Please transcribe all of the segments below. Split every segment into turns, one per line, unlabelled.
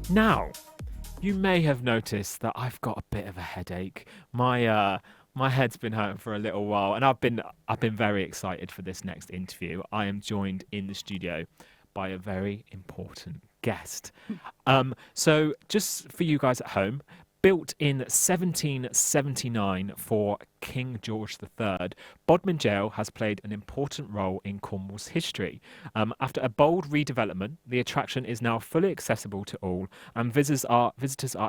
Now, you may have noticed that I've got a bit of a headache. My head's been hurting for a little while, and I've been very excited for this next interview. I am joined in the studio by a very important guest. So just for you guys at home, built in 1779 for King George III, Bodmin Jail has played an important role in Cornwall's history. After a bold redevelopment, the attraction is now fully accessible to all, and visitors are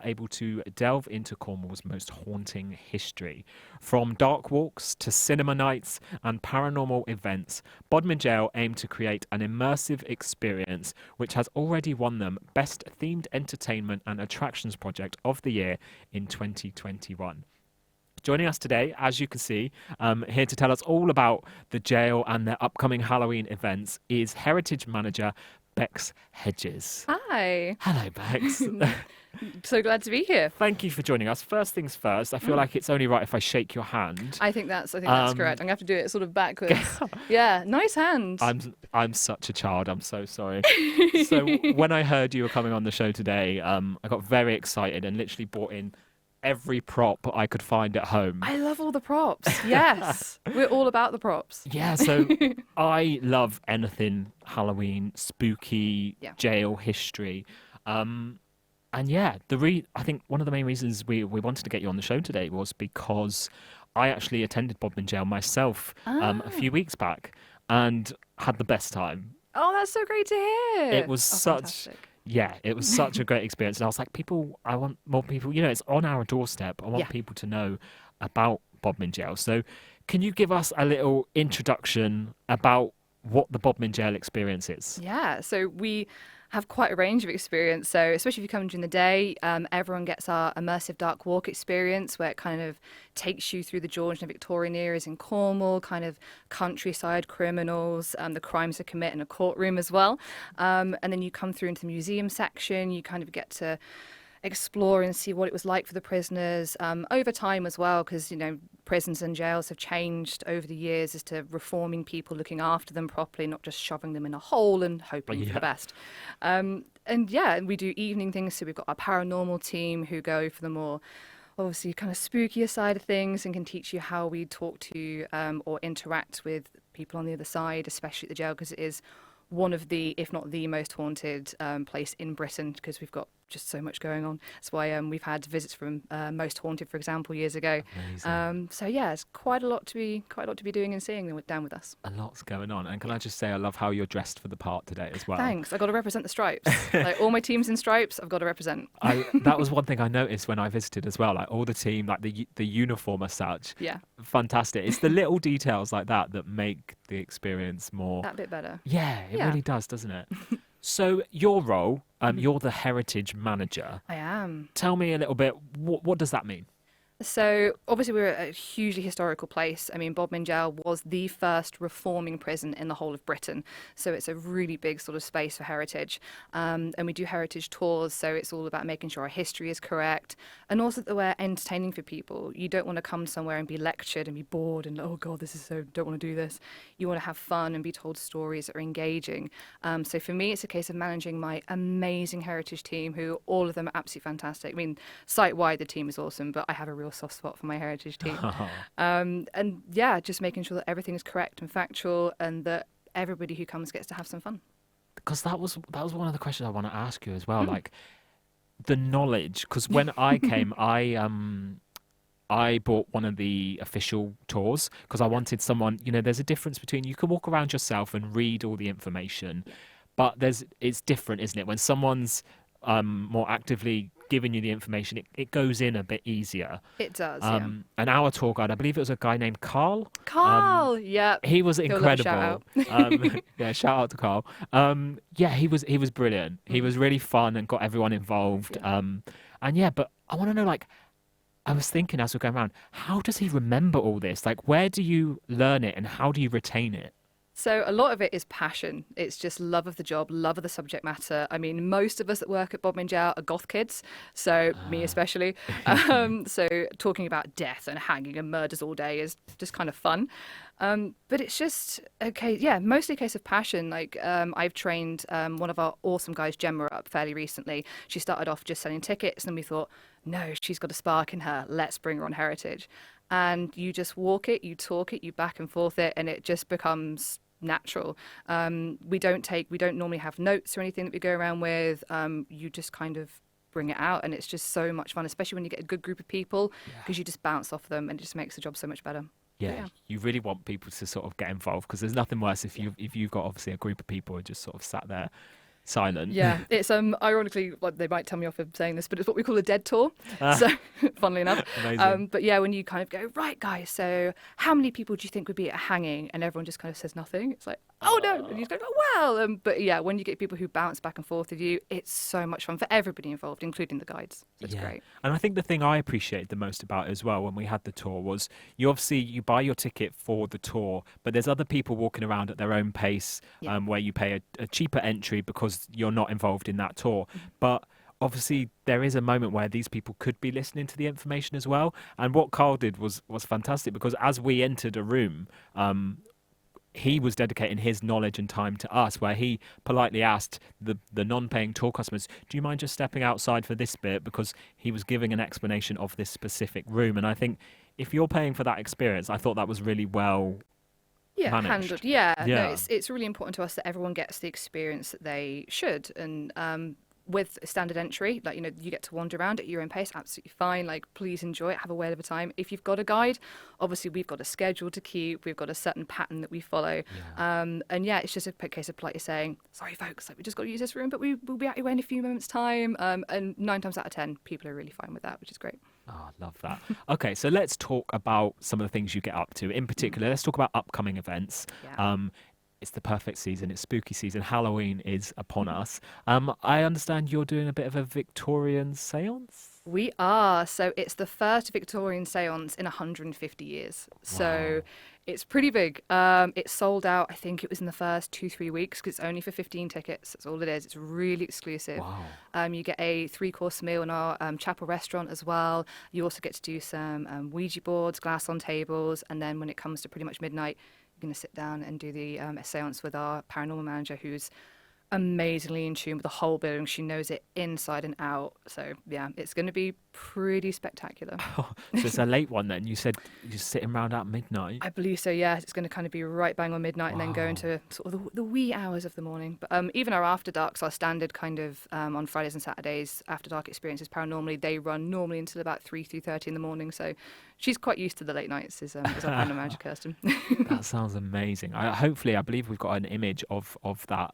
able to delve into Cornwall's most haunting history. From dark walks to cinema nights and paranormal events, Bodmin Jail aim to create an immersive experience which has already won them Best Themed Entertainment and Attractions Project of the Year in 2021. Joining us today, as you can see, here to tell us all about the jail and their upcoming Halloween events is Heritage Manager Bex Hedges.
Hi.
Hello, Bex.
So glad to be here.
Thank you for joining us. First things first, I feel like it's only right if I shake your hand.
I think that's correct. I'm gonna have to do it sort of backwards. Yeah, nice hand.
I'm such a child. I'm so sorry. So when I heard you were coming on the show today, I got very excited and literally brought in every prop I could find at home.
I love all the props. Yes, we're all about the props.
Yeah, so I love anything Halloween, spooky,
Yeah.
jail history. And yeah, I think one of the main reasons we wanted to get you on the show today was because I actually attended Bodmin Jail myself a few weeks back and had the best time.
Oh, that's so great to hear.
It was
Oh,
such
fantastic.
Yeah, it was such a great experience. And I was like, I want more people, it's on our doorstep. I want
Yeah.
people to know about Bodmin Jail. So can you give us a little introduction about what the Bodmin Jail experience is?
Yeah, so we have quite a range of experience. So, especially if you come during the day, everyone gets our immersive dark walk experience where it kind of takes you through the Georgian and Victorian eras in Cornwall, kind of countryside criminals, the crimes they commit in a courtroom as well. And then you come through into the museum section, you kind of get to explore and see what it was like for the prisoners over time as well, because prisons and jails have changed over the years as to reforming people, looking after them properly, not just shoving them in a hole and hoping for the best. And yeah, we do evening things, so we've got our paranormal team who go for the more obviously kind of spookier side of things and can teach you how we talk to or interact with people on the other side, especially at the jail, because it is one of the, if not the most haunted place in Britain, because we've got just so much going on. That's why we've had visits from Most Haunted, for example, years ago.
Amazing.
So yeah, it's quite a lot to be doing and seeing down with us.
A lot's going on. And can I just say, I love how you're dressed for the part today as well.
Thanks. I got to represent the stripes. Like all my teams in stripes, I've got to represent.
That was one thing I noticed when I visited as well. Like all the team, like the uniform as such,
Yeah,
fantastic. It's the little details like that that make the experience more.
that bit better.
Yeah, it
Yeah.
really does, doesn't it? So your role, you're the heritage manager.
I am.
Tell me a little bit. What does that mean?
So obviously we're a hugely historical place. I mean, Bodmin Jail was the first reforming prison in the whole of Britain. So it's a really big sort of space for heritage. And we do heritage tours. So it's all about making sure our history is correct and also that we're entertaining for people. You don't want to come somewhere and be lectured and be bored and, oh God, this is so, don't want to do this. You want to have fun and be told stories that are engaging. So for me, it's a case of managing my amazing heritage team, who all of them are absolutely fantastic. I mean, site-wide, the team is awesome, but I have a real soft spot for my heritage team. And yeah, just making sure that everything is correct and factual and that everybody who comes gets to have some fun.
Because that was one of the questions I want to ask you as well. Like the knowledge. Because when I came, I bought one of the official tours because I wanted someone. There's a difference between you can walk around yourself and read all the information, but it's different, isn't it? When someone's more actively giving you the information, it goes in a bit easier.
It does, yeah.
And our tour guide, I believe it was a guy named Carl.
Carl, yeah.
He was
He'll love a
incredible.
shout
Yeah, shout out to Carl. Yeah, he was brilliant. He was really fun and got everyone involved. And yeah, but I want to know, like, I was thinking as we're going around, how does he remember all this? Like, where do you learn it and how do you retain it?
So a lot of it is passion. It's just love of the job, love of the subject matter. I mean, most of us that work at Bodmin Jail are goth kids, so me
Ah.
especially. So talking about death and hanging and murders all day is just kind of fun. But it's just okay, yeah, mostly a case of passion. Like I've trained one of our awesome guys, Gemma, up fairly recently. She started off just selling tickets, and we thought, no, she's got a spark in her. Let's bring her on Heritage. And you just walk it, you talk it, you back and forth it, and it just becomes natural. We don't normally have notes or anything that we go around with. You just kind of bring it out, and it's just so much fun, especially when you get a good group of people,
Yeah.
because you just bounce off them, and it just makes the job so much better. But
Yeah,
yeah.
you really want people to sort of get involved because there's nothing worse if
Yeah.
you've got obviously a group of people who just sort of sat there silent.
Yeah, it's ironically, like, they might tell me off for saying this, but it's what we call a dead tour.
Ah,
So, funnily enough,
amazing.
but yeah, when you kind of go, right, guys, so how many people do you think would be at a hanging? And everyone just kind of says nothing. It's like, oh no, and you just go, oh well. But yeah, when you get people who bounce back and forth with you, it's so much fun for everybody involved, including the guides. So it's
Yeah.
great.
And I think the thing I appreciated the most about it as well when we had the tour was you buy your ticket for the tour, but there's other people walking around at their own pace,
Yeah.
where you pay a cheaper entry because you're not involved in that tour. But obviously there is a moment where these people could be listening to the information as well. And what Carl did was fantastic because as we entered a room, he was dedicating his knowledge and time to us where he politely asked the non-paying tour customers, do you mind just stepping outside for this bit, because he was giving an explanation of this specific room. And I think if you're paying for that experience, I thought that was really well
Yeah, handled.
managed.
Yeah, no,
Yeah.
it's really important to us that everyone gets the experience that they should, and with standard entry, like you get to wander around at your own pace, absolutely fine. Like, please enjoy it, have a whale of a time. If you've got a guide, obviously we've got a schedule to keep, we've got a certain pattern that we follow,
Yeah.
and yeah, it's just a case of politely saying, sorry, folks, like we just got to use this room, but we'll be out your way in a few moments' time. And 9 times out of 10, people are really fine with that, which is great.
Oh, I love that. Okay, so let's talk about some of the things you get up to. In particular, let's talk about upcoming events.
Yeah.
It's the perfect season. It's spooky season. Halloween is upon us. I understand you're doing a bit of a Victorian seance.
We are. So it's the first Victorian seance in 150 years. So
Wow.
it's pretty big. It's sold out, I think it was in the first 2, 3 weeks, because it's only for 15 tickets. That's all it is. It's really exclusive.
Wow.
You get a 3-course meal in our chapel restaurant as well. You also get to do some Ouija boards, glass on tables. And then when it comes to pretty much midnight, you're going to sit down and do the seance with our paranormal manager, who's amazingly in tune with the whole building. She knows it inside and out. So yeah, it's going to be pretty spectacular.
So it's a late one then. You said you're sitting around at midnight.
I believe so. Yeah, it's going to kind of be right bang on midnight, and then go
Wow.
into sort of the wee hours of the morning. But even our after darks, our standard kind of on Fridays and Saturdays after dark experiences paranormally, they run normally until about 3:30 in the morning. So she's quite used to the late nights. Is our paranormal manager Kirsten.
That sounds amazing. Hopefully, I believe we've got an image of that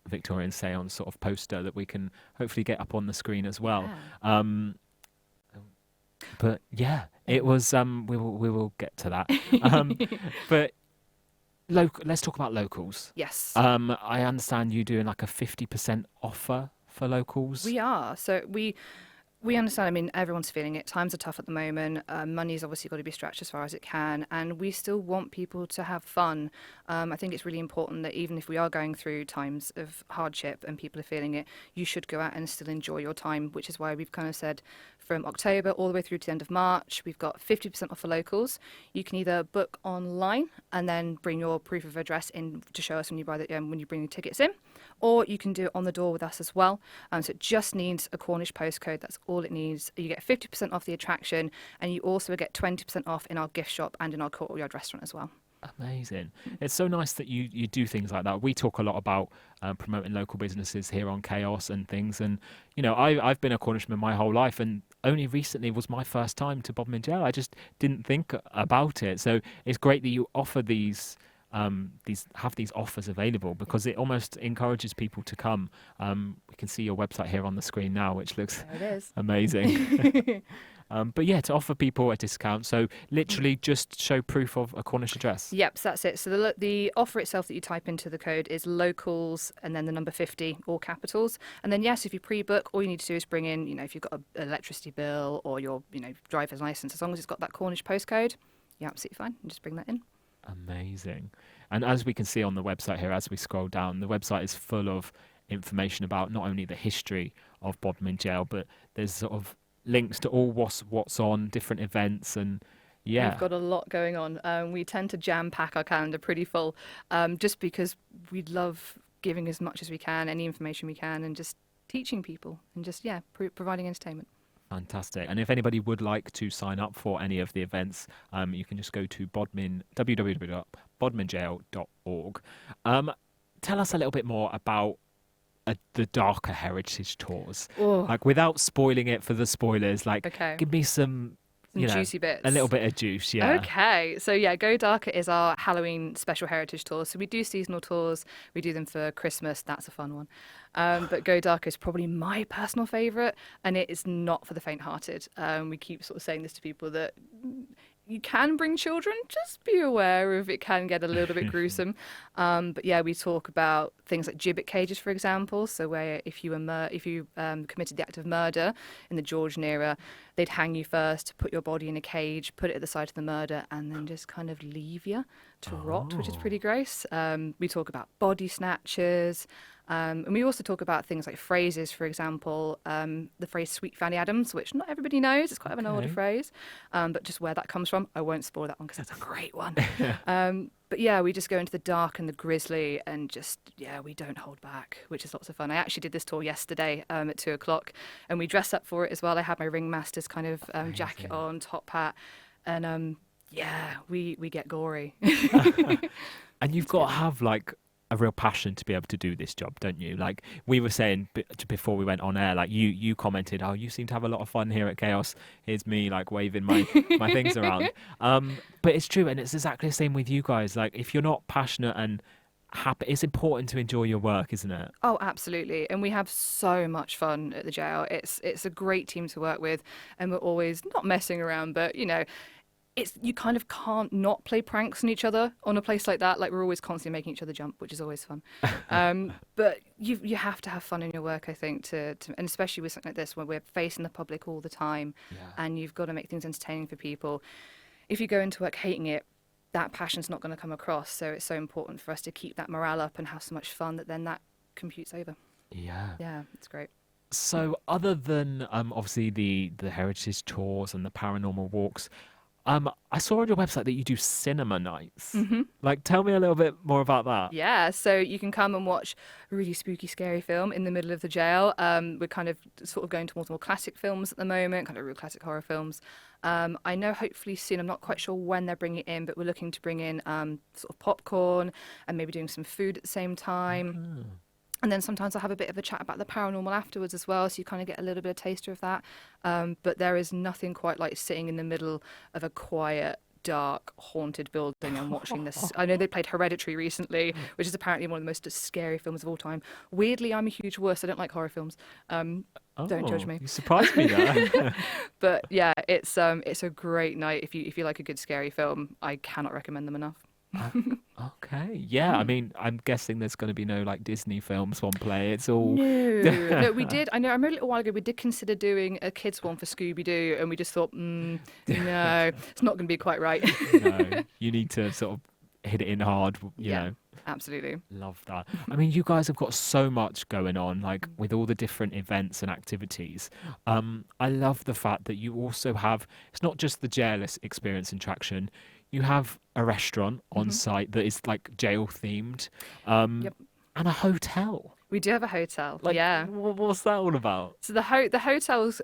Victorian seance sort of poster that we can hopefully get up on the screen as well.
Yeah.
But yeah, it was. We will get to that. But let's talk about locals.
Yes.
I understand you doing like a 50% offer for locals.
We are. So we understand. I mean, everyone's feeling it. Times are tough at the moment. Money's obviously got to be stretched as far as it can, and we still want people to have fun. I think it's really important that even if we are going through times of hardship and people are feeling it, you should go out and still enjoy your time, which is why we've kind of said from October all the way through to the end of March, we've got 50% off for locals. You can either book online and then bring your proof of address in to show us when you when you bring your tickets in, or you can do it on the door with us as well. So it just needs a Cornish postcode. That's all it needs. You get 50% off the attraction, and you also get 20% off in our gift shop and in our courtyard restaurant as well.
Amazing. It's so nice that you do things like that. We talk a lot about promoting local businesses here on Chaos and things. And, I've been a Cornishman my whole life, and only recently was my first time to Bodmin Jail. I just didn't think about it. So it's great that you offer these offers available, because it almost encourages people to come. We can see your website here on the screen now, which looks
There it is.
amazing. But yeah, to offer people a discount, so literally just show proof of a Cornish address.
Yep, so that's it. So the offer itself that you type into the code is locals and then the number 50, all capitals. And then yes, if you pre-book, all you need to do is bring in, if you've got an electricity bill or your, driver's license, as long as it's got that Cornish postcode, you're absolutely fine. And just bring that in.
Amazing. And as we can see on the website here, as we scroll down, the website is full of information about not only the history of Bodmin Jail, but there's sort of links to all what's on, different events, and
We've
yeah,
got a lot going on. We tend to jam pack our calendar pretty full, just because we love giving as much as we can, any information we can, and just teaching people and just, yeah, providing entertainment.
fantastic. And if anybody would like to sign up for any of the events, you can just go to www.bodminjail.org. Um, Tell us a little bit more about the darker heritage tours,
Oh,
like without spoiling it for the spoilers. Like,
okay.
give me some,
Some
you know,
juicy
a little
bits.
bit of juice. Yeah.
Okay, so yeah, Go Darker is our Halloween special heritage tour. So we do seasonal tours, we do them for Christmas. That's a fun one. But Go Darker is probably my personal favourite, and it is not for the faint-hearted. We keep sort of saying this to people that you can bring children, just be aware of it can get a little bit gruesome. But yeah, we talk about things like gibbet cages, for example. So where if you committed the act of murder in the Georgian era, they'd hang you first, put your body in a cage, put it at the site of the murder, and then just kind of leave you to rot, which is pretty
Oh,
gross. We talk about body snatchers. And we also talk about things like phrases, for example, the phrase "sweet Fanny Adams," which not everybody knows. It's quite of an older
okay.
phrase, but just where that comes from, I won't spoil that one because that's a great one. But yeah, we just go into the dark and the grisly, and just yeah, we don't hold back, which is lots of fun. I actually did this tour yesterday at 2 o'clock, and we dressed up for it as well. I had my ringmaster's kind of jacket
Amazing.
on, top hat, and yeah, we get gory.
And you've
It's
got
good.
to have like a real passion to be able to do this job, don't you? Like we were saying before we went on air, like you commented, oh, you seem to have a lot of fun here at Chaos. Here's me like waving my things around. But it's true, and it's exactly the same with you guys. Like if you're not passionate and happy, it's important to enjoy your work, isn't it?
Oh, absolutely. And we have so much fun at the jail. It's a great team to work with, and we're always not messing around, but it's you kind of can't not play pranks on each other on a place like that. Like we're always constantly making each other jump, which is always fun. But you have to have fun in your work, I think, and especially with something like this where we're facing the public all the time,
Yeah.
and you've got to make things entertaining for people. If you go into work hating it, that passion's not going to come across. So it's so important for us to keep that morale up and have so much fun that then that computes over.
Yeah.
Yeah, it's great.
So other than obviously the heritage tours and the paranormal walks, I saw on your website that you do cinema nights. Like tell me a little bit more about that.
Yeah, so you can come and watch a really spooky, scary film in the middle of the jail. We're kind of sort of going towards more classic films at the moment, kind of real classic horror films. I know hopefully soon, I'm not quite sure when they're bringing it in, but we're looking to bring in sort of popcorn and maybe doing some food at the same time.
Oh.
And then sometimes I'll have a bit of a chat about the paranormal afterwards as well, so you kind of get a little bit of taster of that. But there is nothing quite like sitting in the middle of a quiet, dark, haunted building and watching this. I know they played Hereditary recently, which is apparently one of the most scary films of all time. Weirdly, I'm a huge wuss. I don't like horror films. Don't judge
Oh,
me.
you surprised me there.
But yeah, it's a great night if you like a good scary film. I cannot recommend them enough.
Uh, okay. Yeah, I mean, I'm guessing there's going to be no like Disney films on play. It's all
No, we did. I know. I remember a little while ago we did consider doing a kids one for Scooby Doo, and we just thought, no, it's not going to be quite right.
no. You need to sort of hit it in hard, you
Yeah,
know.
absolutely.
Love that. I mean, you guys have got so much going on, like with all the different events and activities. I love the fact that you also have, it's not just the jail experience and traction, you have a restaurant on
Hmm.
site that is like jail themed, um,
Yep,
and a hotel.
we do have a hotel.
Like,
Yeah.
what's that all about?
So the hotels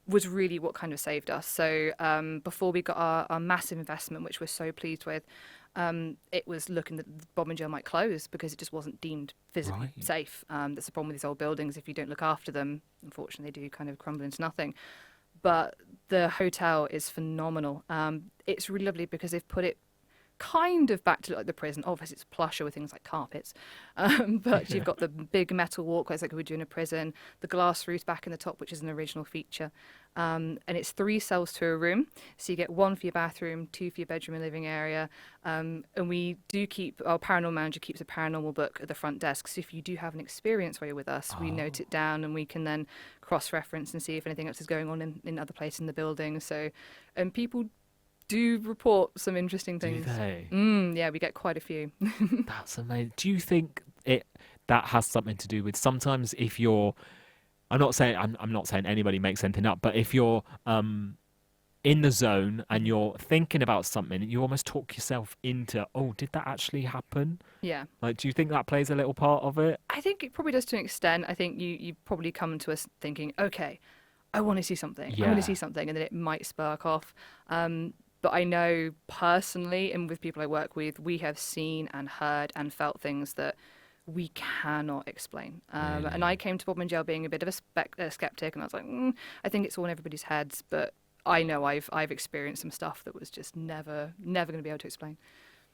was really what kind of saved us. So before we got our massive investment, which we're so pleased with, it was looking that Bodmin Jail might close because it just wasn't deemed physically
Right.
safe. That's the problem with these old buildings. If you don't look after them, unfortunately, they do kind of crumble into nothing. But the hotel is phenomenal. It's really lovely because they've put it kind of back to like the prison. Obviously, it's plusher with things like carpets, but you've got the big metal walkways like we do in a prison, the glass roofs back in the top, which is an original feature, and it's 3 cells to a room, so you get one for your bathroom, two for your bedroom and living area, and we do keep our paranormal manager keeps a paranormal book at the front desk, so if you do have an experience while you're with us, we note
Oh,
it down and we can then cross-reference and see if anything else is going on in other places in the building. So, and people do report some interesting
Do
things.
they?
Yeah, we get quite a few.
That's amazing. Do you think that has something to do with sometimes if you're I'm not saying anybody makes anything up, but if you're in the zone and
Mhm.
you're thinking about something, you almost talk yourself into, oh, did that actually happen?
Yeah.
Like, do you think that plays a little part of it?
I think it probably does to an extent. I think you probably come to us thinking, okay, I want to see something. I want to see
Yeah,
something, and then it might spark off. But I know personally, and with people I work with, we have seen and heard and felt things that we cannot explain. And I
really.
came to Bodmin Jail being a bit of a skeptic, and I was like, I think it's all in everybody's heads. But I know I've experienced some stuff that was just never going to be able to explain.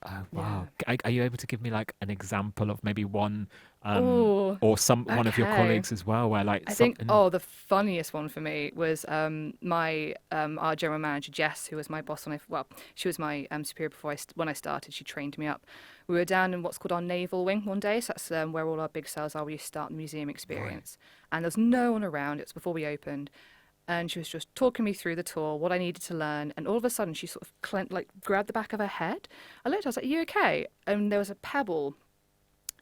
Oh
Yeah.
wow. Are you able to give me like an example of maybe one
Oh,
or some one of your
okay.
colleagues as well where like
I think,
something
the funniest one for me was my our general manager Jess, who was my boss she was my superior before when I started. She trained me up. We were down in what's called our naval wing one day, so that's where all our big cells are. We used to start the museum
right.
experience, and there was no one around. It was before we opened, and she was just talking me through the tour, what I needed to learn, and all of a sudden she sort of grabbed the back of her head. I looked, I was like, "Are you okay?" And there was a pebble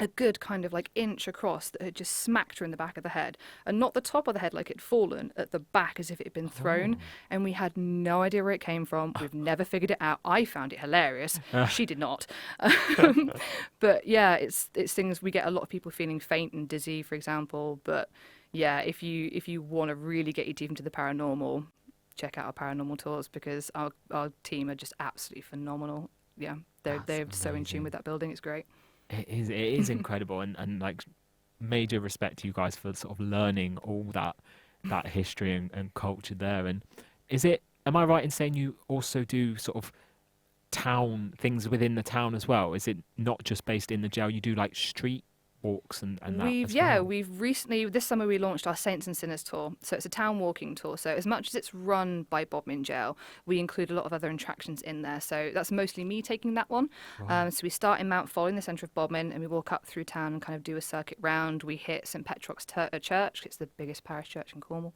a good kind of like inch across that had just smacked her in the back of the head, and not the top of the head like it'd fallen, at the back as if it had been thrown.
Oh.
And we had no idea where it came from. We've never figured it out. I found it hilarious. She did not. Um, but yeah, it's things we get a lot of people feeling faint and dizzy, for example. But yeah, if you want to really get your teeth into the paranormal, check out our paranormal tours because our team are just absolutely phenomenal. Yeah,
That's
they're so in tune with
amazing.
that building. It's great.
It is incredible and like major respect to you guys for sort of learning all that history and culture there. And is it am I right in saying you also do sort of town things within the town as well? Is it not just based in the jail? You do like street walks and that as well?
We've recently this summer we launched our Saints and Sinners tour. So it's a town walking tour. So as much as it's run by Bodmin Jail, we include a lot of other attractions in there. So that's mostly me taking that one.
Right.
So we start in Mount Folly in the centre of Bodmin, and we walk up through town and kind of do a circuit round. We hit St Petrock's Church. It's the biggest parish church in Cornwall,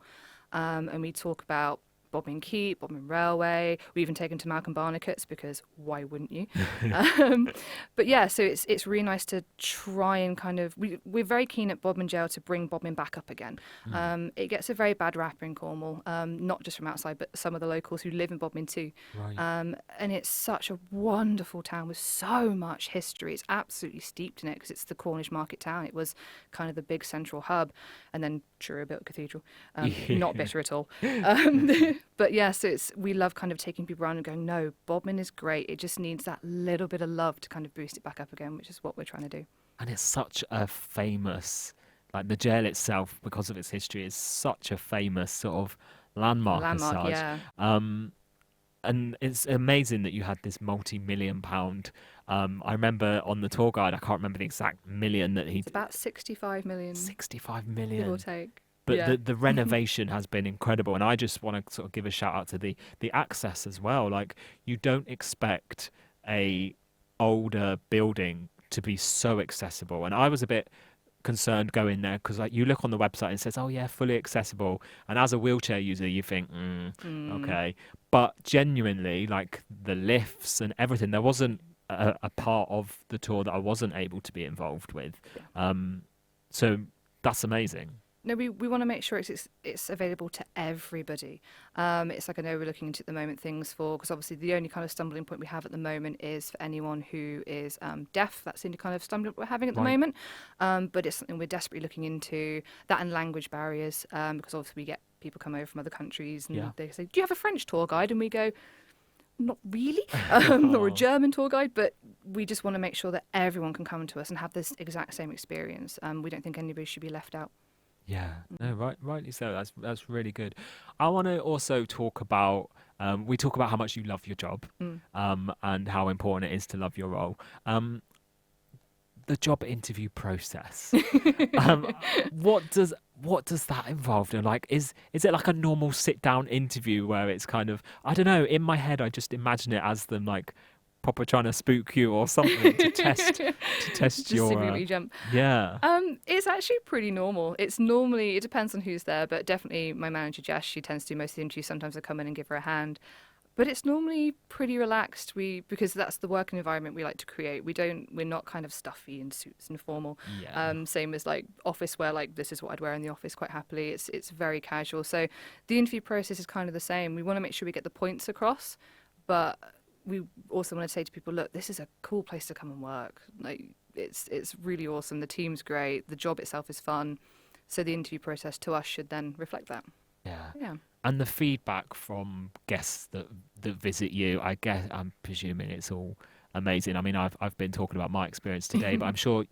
and we talk about Bodmin Keep, Bodmin Railway. We even take them to Malcolm Barnicot's because why wouldn't you? Um, but yeah, so it's really nice to try and kind of we're very keen at Bodmin Jail to bring Bodmin back up again.
Mm,
It gets a very bad rap in Cornwall, not just from outside, but some of the locals who live in Bodmin too.
right.
And it's such a wonderful town with so much history. It's absolutely steeped in it because it's the Cornish market town. It was kind of the big central hub, and then Truro built a cathedral. Not
Yeah.
bitter at all. Um, but yeah, so we love kind of taking people around and going, no, Bodmin is great. It just needs that little bit of love to kind of boost it back up again, which is what we're trying to do.
And it's such a famous, like the jail itself, because of its history, is such a famous sort of landmark as
Landmark,
such.
yeah.
Um, and it's amazing that you had this multi-million pound. I remember on the tour guide, I can't remember the exact million that he,
It's about 65 million,
65
give or
million.
take.
But
Yeah.
the renovation has been incredible, and I just want to sort of give a shout out to the access as well. Like you don't expect a older building to be so accessible, and I was a bit concerned going there because like you look on the website and it says, "Oh yeah, fully accessible," and as a wheelchair user, you think,
Mm,
okay, but genuinely, like the lifts and everything, there wasn't a part of the tour that I wasn't able to be involved with.
yeah.
So that's amazing.
No, we want to make sure it's available to everybody. It's like I know we're looking into at the moment things for because obviously the only kind of stumbling point we have at the moment is for anyone who is deaf. That's the only kind of stumbling point we're having at the
Right.
moment. But it's something we're desperately looking into. That and language barriers because obviously we get people come over from other countries and
Yeah.
they say, "Do you have a French tour guide?" And we go, "Not really," or a
Oh.
German tour guide. But we just want to make sure that everyone can come to us and have this exact same experience. We don't think anybody should be left out.
Yeah, no, rightly so. That's really good. I want to also talk about. We talk about how much you love your job,
Mm.
and how important it is to love your role. The job interview process. Um, what does that involve? And like, is it like a normal sit down interview where it's kind of I don't know. In my head, I just imagine it as them like proper trying to spook you or something to test
Just
your
significantly jump.
yeah.
It's actually pretty normal. It's normally it depends on who's there, but definitely my manager Jess, she tends to do most of the interviews. Sometimes I come in and give her a hand. But it's normally pretty relaxed. Because that's the working environment we like to create. We're not kind of stuffy in suits and formal.
Yeah.
Same as like office wear, like this is what I'd wear in the office quite happily. It's very casual. So the interview process is kind of the same. We want to make sure we get the points across, but we also want to say to people, look, this is a cool place to come and work. Like it's really awesome. The team's great. The job itself is fun. So the interview process to us should then reflect that.
Yeah.
Yeah.
And the feedback from guests that visit you, I guess I'm presuming it's all amazing. I mean, I've been talking about my experience today, but I'm sure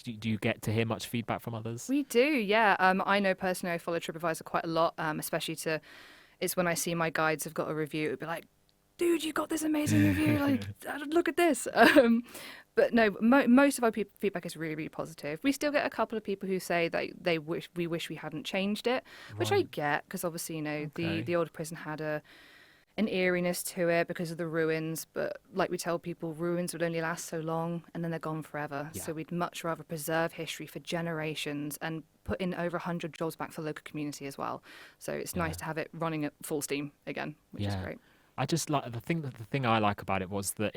do you get to hear much feedback from others?
We do, yeah. I know personally I follow TripAdvisor quite a lot, especially it's when I see my guides have got a review, it would be like, dude, you got this amazing review, like, look at this. But no, most of our feedback is really, really positive. We still get a couple of people who say that we wish we hadn't changed it, which I
Right.
get, because obviously,
Okay.
the old prison had an eeriness to it because of the ruins, but like we tell people, ruins would only last so long and then they're gone forever.
Yeah.
So we'd much rather preserve history for generations and put in over 100 jobs back for the local community as well. So it's
Yeah.
nice to have it running at full steam again, which is
Yeah.
great.
I just like the thing I like about it was that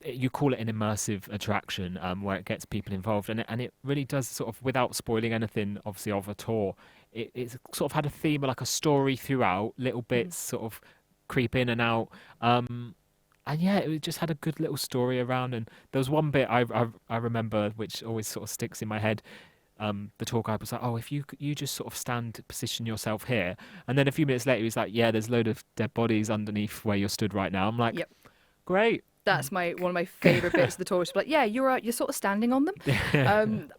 you call it an immersive attraction, where it gets people involved, and it really does sort of, without spoiling anything obviously of a tour, it's sort of had a theme, like a story throughout, little
Mhm.
bits sort of creep in and out. And yeah, it just had a good little story around. And there was one bit I remember, which always sort of sticks in my head. The tour guide was like, "Oh, if you just sort of position yourself here," and then a few minutes later, he's like, "Yeah, there's a load of dead bodies underneath where you stood right now." I'm like,
Yep.
"Great."
That's my one of my favorite bits of the tour. Is like, yeah, you're sort of standing on them. Um,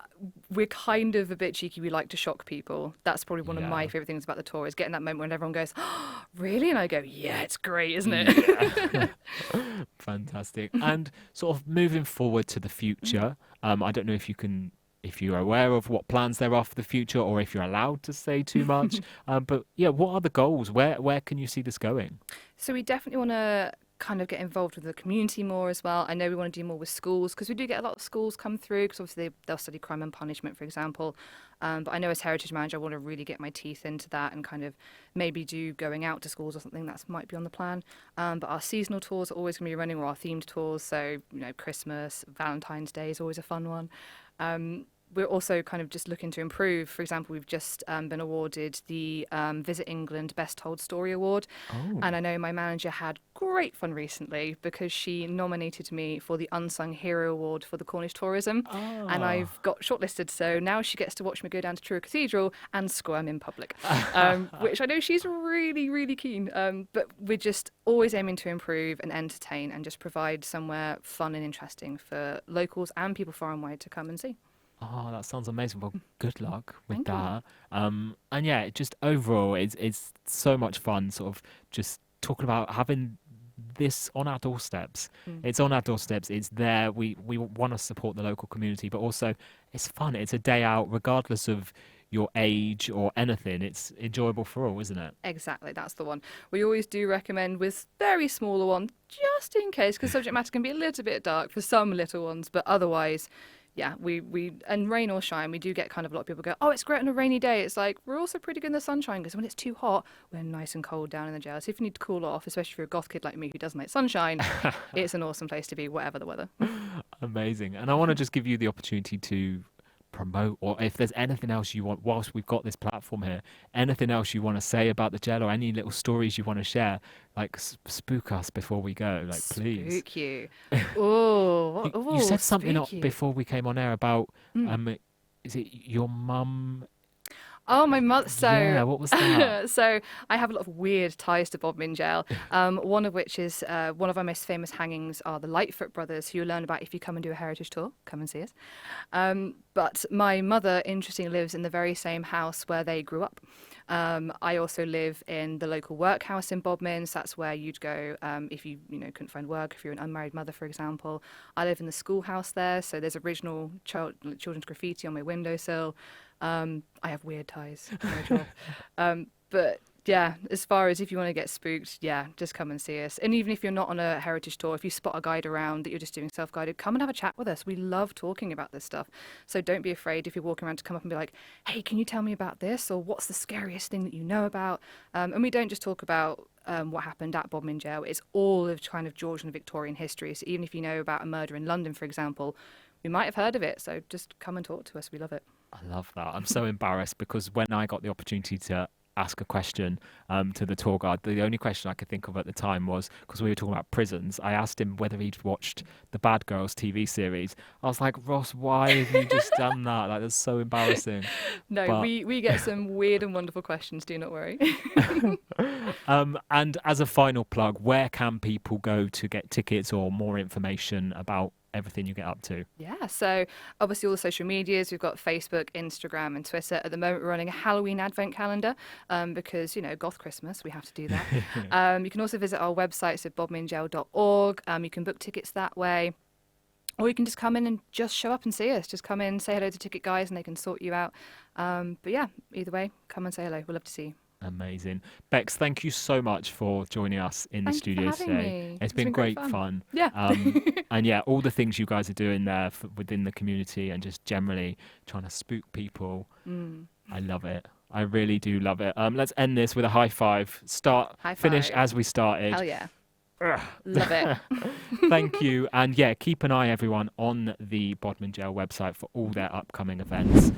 we're kind of a bit cheeky. We like to shock people. That's probably one of my
Yeah.
favorite things about the tour is getting that moment when everyone goes, oh, "Really?" And I go, "Yeah, it's great, isn't
Yeah.
it?"
Fantastic. And sort of moving forward to the future, I don't know if you're aware of what plans there are for the future, or if you're allowed to say too much. But yeah, what are the goals? Where can you see this going?
So we definitely want to kind of get involved with the community more as well. I know we want to do more with schools because we do get a lot of schools come through because obviously they'll study crime and punishment, for example. But I know as heritage manager, I want to really get my teeth into that and kind of maybe do going out to schools or something that might be on the plan. But our seasonal tours are always going to be running, or our themed tours. So, Christmas, Valentine's Day is always a fun one. We're also kind of just looking to improve. For example, we've just been awarded the Visit England Best Told Story Award.
Oh.
And I know my manager had great fun recently because she nominated me for the Unsung Hero Award for the Cornish Tourism. And
Ah.
I've got shortlisted. So now she gets to watch me go down to Truro Cathedral and squirm in public, which I know she's really, really keen. But we're just always aiming to improve and entertain and just provide somewhere fun and interesting for locals and people far and wide to come and see.
Oh, that sounds amazing. Well, good luck with
Thank you.
that. And yeah, just overall, it's so much fun. Sort of just talking about having this on our doorsteps.
Mm.
It's on our doorsteps. It's there. We want to support the local community, but also it's fun. It's a day out, regardless of your age or anything. It's enjoyable for all, isn't it?
Exactly, that's the one. We always do recommend with very smaller ones, just in case, because subject matter can be a little bit dark for some little ones, but otherwise, yeah, we and rain or shine, we do get kind of a lot of people go, oh, it's great on a rainy day. It's like we're also pretty good in the sunshine because when it's too hot, we're nice and cold down in the jail. So if you need to cool off, especially if you're a goth kid like me who doesn't like sunshine, it's an awesome place to be, whatever the weather.
Amazing. And I want to just give you the opportunity to promote, or if there's anything else you want, whilst we've got this platform here, anything else you want to say about the jail, or any little stories you want to share, like spook us before we go, like please.
Spook you. Oh,
You
oh,
said something
spook you.
before we came on air about,
Mm.
is it your mum?
Oh, my mother.
Yeah, what was that?
So I have a lot of weird ties to Bodmin Jail. One of which is one of our most famous hangings are the Lightfoot brothers, who you'll learn about if you come and do a heritage tour. Come and see us. But my mother, interestingly, lives in the very same house where they grew up. I also live in the local workhouse in Bodmin, so that's where you'd go if you couldn't find work, if you're an unmarried mother, for example. I live in the schoolhouse there, so there's original children's graffiti on my windowsill. I have weird ties. No job. But yeah, as far as if you want to get spooked, yeah, just come and see us. And even if you're not on a heritage tour, if you spot a guide around that you're just doing self-guided, come and have a chat with us. We love talking about this stuff. So don't be afraid if you're walking around to come up and be like, hey, can you tell me about this? Or what's the scariest thing that you know about? And we don't just talk about what happened at Bodmin Jail. It's all of kind of Georgian and Victorian history. So even if you know about a murder in London, for example, we might have heard of it. So just come and talk to us. We love it.
I love that. I'm so embarrassed because when I got the opportunity to ask a question to the tour guide, the only question I could think of at the time was because we were talking about prisons. I asked him whether he'd watched the Bad Girls TV series. I was like, Ross, why have you just done that? Like, that's so embarrassing.
No,
But
we get some weird and wonderful questions. Do not worry.
and as a final plug, where can people go to get tickets or more information about everything you get up to?
Yeah, so obviously all the social medias, we've got Facebook, Instagram, and Twitter. At the moment, we're running a Halloween advent calendar because, Goth Christmas, we have to do that. You can also visit our website, so bodminjail.org. You can book tickets that way. Or you can just come in and just show up and see us. Just come in, say hello to ticket guys, and they can sort you out. But yeah, either way, come and say hello. We'd love to see you.
Amazing. Bex, thank you so much for joining us in the
Thank you for
studio
having
today.
me.
It's been great fun.
Yeah.
And yeah, all the things you guys are doing there within the community and just generally trying to spook people. I love it. I really do love it. Let's end this with a high five.
High
Finish
five.
as we started.
Hell yeah. Love it.
Thank you. And yeah, keep an eye, everyone, on the Bodmin Jail website for all their upcoming events.